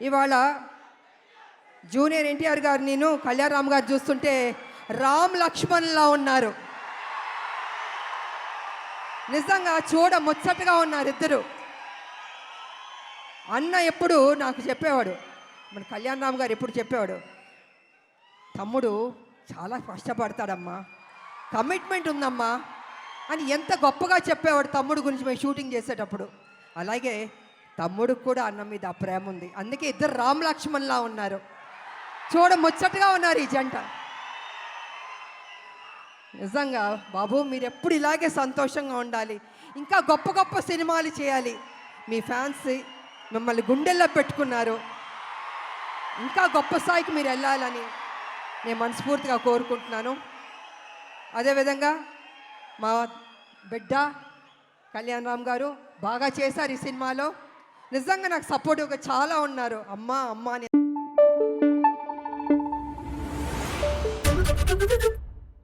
ఇవాళ జూనియర్ ఎన్టీఆర్ గారు నేను కళ్యాణ్ రామ్ గారు చూస్తుంటే రామ్ లక్ష్మణ్లా ఉన్నారు. నిజంగా చూడ ముచ్చటగా ఉన్నారు ఇద్దరు. అన్న ఎప్పుడు నాకు చెప్పేవాడు, మన కళ్యాణ్ రామ్ గారు ఎప్పుడు చెప్పేవాడు, తమ్ముడు చాలా కష్టపడతాడమ్మా, కమిట్మెంట్ ఉందమ్మా అని ఎంత గొప్పగా చెప్పేవాడు తమ్ముడు గురించి మేము షూటింగ్ చేసేటప్పుడు. అలాగే తమ్ముడికి కూడా అన్న మీద ప్రేమ ఉంది. అందుకే ఇద్దరు రామ్ లక్ష్మణ్లా ఉన్నారు. చూడ ముచ్చటగా ఉన్నారు ఈ జంట. నిజంగా బాబు మీరు ఎప్పుడు ఇలాగే సంతోషంగా ఉండాలి, ఇంకా గొప్ప గొప్ప సినిమాలు చేయాలి. మీ ఫ్యాన్స్ మిమ్మల్ని గుండెల్లో పెట్టుకున్నారు. ఇంకా గొప్ప స్థాయికి మీరు వెళ్ళాలని నేను మనస్ఫూర్తిగా కోరుకుంటున్నాను. అదేవిధంగా మా బిడ్డ కళ్యాణ్ రామ్ గారు బాగా చేశారు ఈ సినిమాలో. నిజంగా నాకు సపోర్టివ్గా చాలా ఉన్నారు. అమ్మా అమ్మా అని